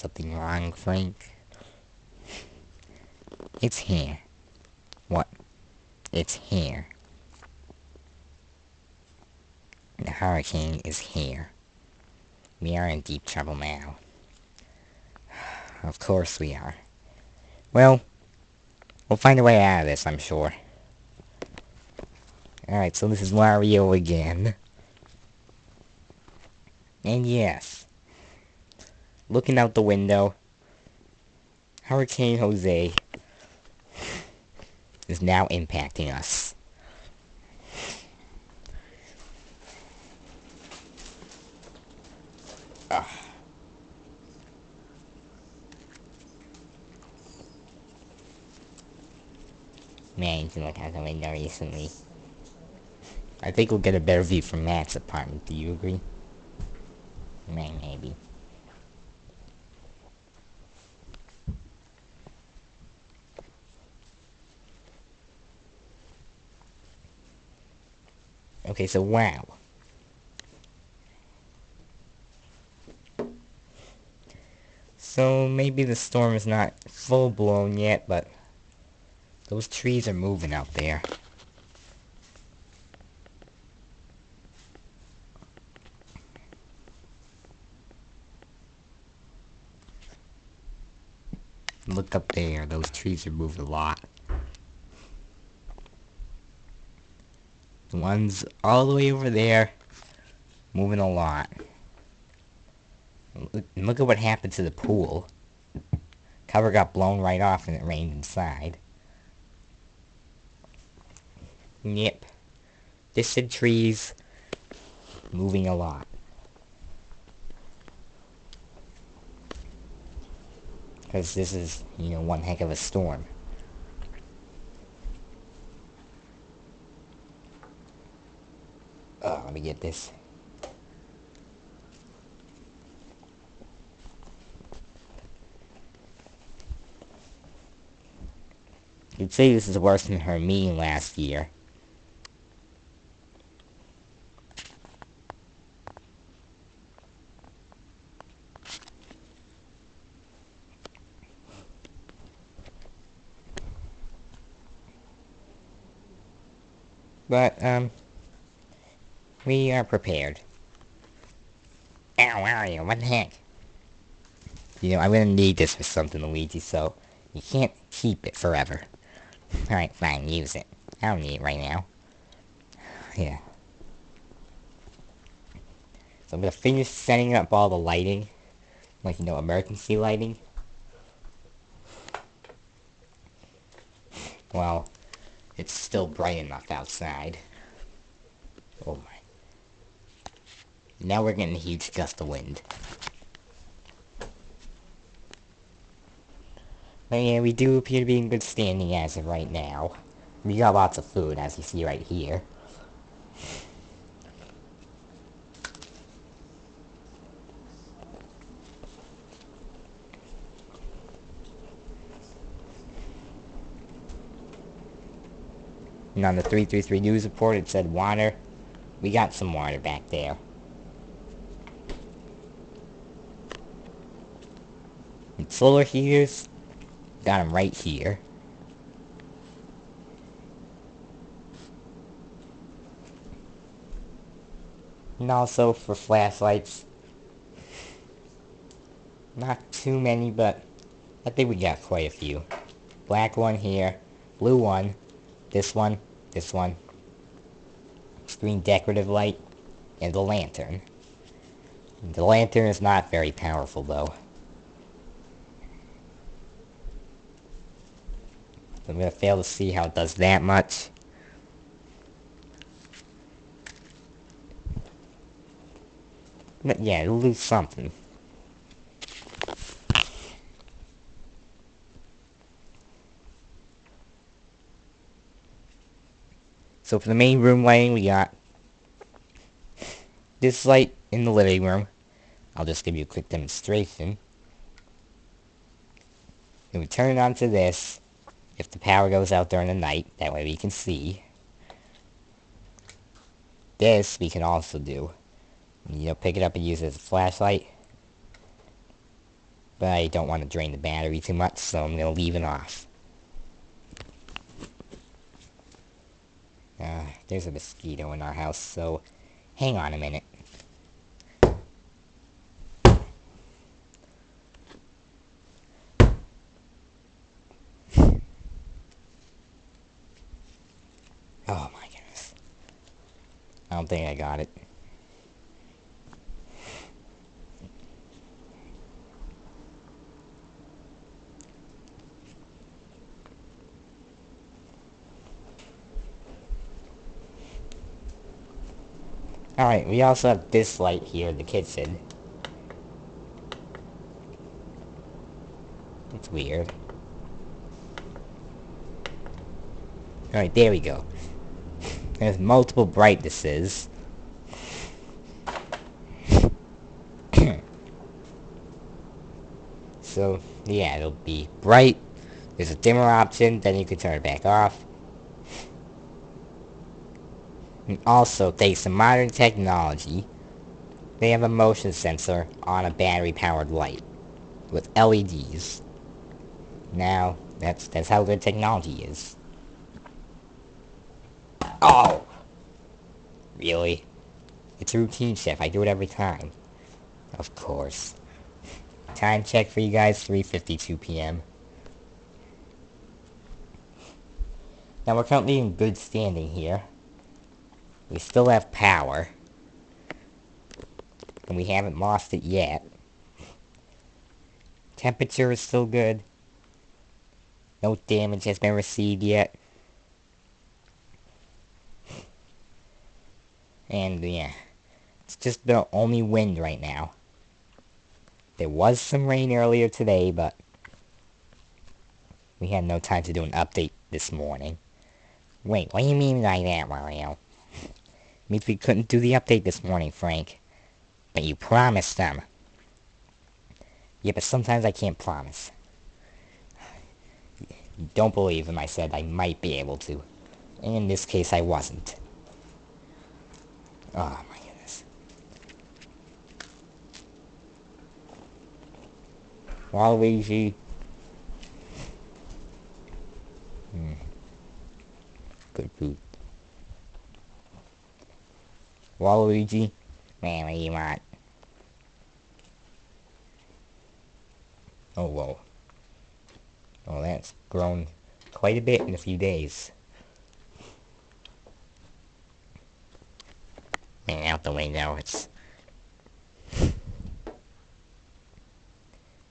Something wrong, Frank? It's here. What? It's here. The hurricane is here. We are in deep trouble now. Of course we are. Well, we'll find a way out of this, I'm sure. Alright, so this is Wario again. And yes, looking out the window, Hurricane Jose is now impacting us. Ugh. Man, you can look out the window recently. I think we'll get a better view from Matt's apartment. Do you agree? Maybe. Okay, so wow. So maybe the storm is not full blown yet, but those trees are moving out there. Look up there, those trees are moving a lot. The ones all the way over there, moving a lot. Look at what happened to the pool. Cover got blown right off and it rained inside. Yep. Distant trees, moving a lot. Because this is, one heck of a storm. Oh, let me get this. You'd say this is worse than Hermine last year. But, we are prepared. Ow, Mario, what the heck? I'm gonna need this for something, Luigi, so you can't keep it forever. Alright, fine, use it. I don't need it right now. Yeah. So I'm gonna finish setting up all the lighting. Like, emergency lighting. Well, it's still bright enough outside. Oh my. Now we're getting a huge gust of wind. But yeah, we do appear to be in good standing as of right now. We got lots of food, as you see right here. And on the 333 news report, it said water. We got some water back there. And solar heaters, got them right here. And also for flashlights, not too many, but I think we got quite a few. Black one here, blue one, this one, screen decorative light, and the lantern. The lantern is not very powerful though. I'm gonna fail to see how it does that much. But yeah, it'll do something. So for the main room lighting, we got this light in the living room. I'll just give you a quick demonstration. And we turn it on to this if the power goes out during the night. That way we can see. This we can also do. Pick it up and use it as a flashlight. But I don't want to drain the battery too much, so I'm going to leave it off. There's a mosquito in our house, so hang on a minute. Oh my goodness. I don't think I got it. Alright, we also have this light here in the kitchen. It's weird. Alright, there we go. There's multiple brightnesses. So, yeah, it'll be bright. There's a dimmer option, then you can turn it back off. And also, thanks to modern technology, they have a motion sensor on a battery-powered light with LEDs. Now, that's how good technology is. Oh! Really? It's a routine, Chef. I do it every time. Of course. Time check for you guys, 3:52 p.m. Now, we're currently in good standing here. We still have power. And we haven't lost it yet. Temperature is still good. No damage has been received yet. And, yeah. It's just the only wind right now. There was some rain earlier today, but we had no time to do an update this morning. Wait, what do you mean by that, Mario? Means we couldn't do the update this morning, Frank. But you promised them. Yeah, but sometimes I can't promise. You don't believe him, I said I might be able to. And in this case, I wasn't. Oh, my goodness. Waluigi. Good food. Waluigi. Man, what do you want? Oh, whoa. Oh, that's grown quite a bit in a few days. Man, out the window, it's...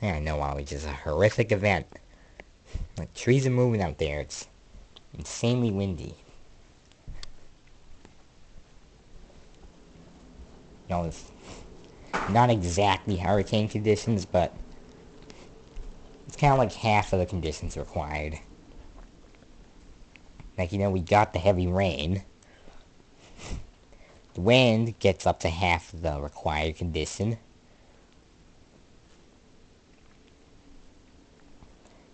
Yeah, I know Waluigi's a horrific event. Like, trees are moving out there, it's insanely windy. You know, it's not exactly hurricane conditions, but it's kind of like half of the conditions required. Like, you know, we got the heavy rain. The wind gets up to half the required condition.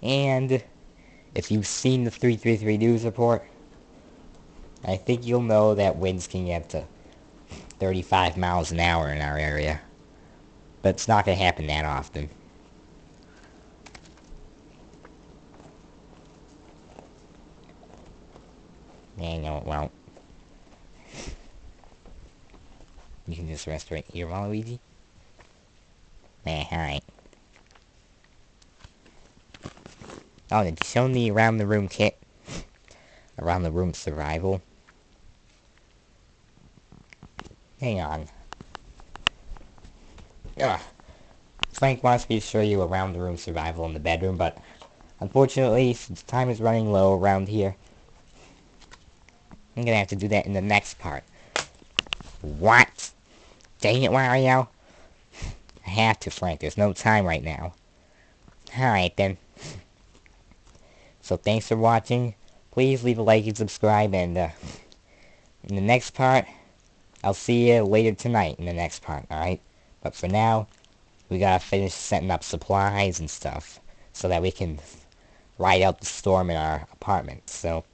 And if you've seen the 333 news report, I think you'll know that winds can get to 35 miles an hour in our area. But it's not going to happen that often. Yeah, no, it won't. You can just rest right here, Waluigi. Alright. Oh, did you show me the around the room kit? Around the room survival? Hang on. Ugh. Frank wants me to show you around the room survival in the bedroom, but unfortunately, since time is running low around here, I'm gonna have to do that in the next part. What? Dang it, Wario. I have to, Frank. There's no time right now. Alright, then. So thanks for watching. Please leave a like and subscribe, and in the next part, I'll see you later tonight in the next part, alright? But for now, we gotta finish setting up supplies and stuff so that we can ride out the storm in our apartment. So,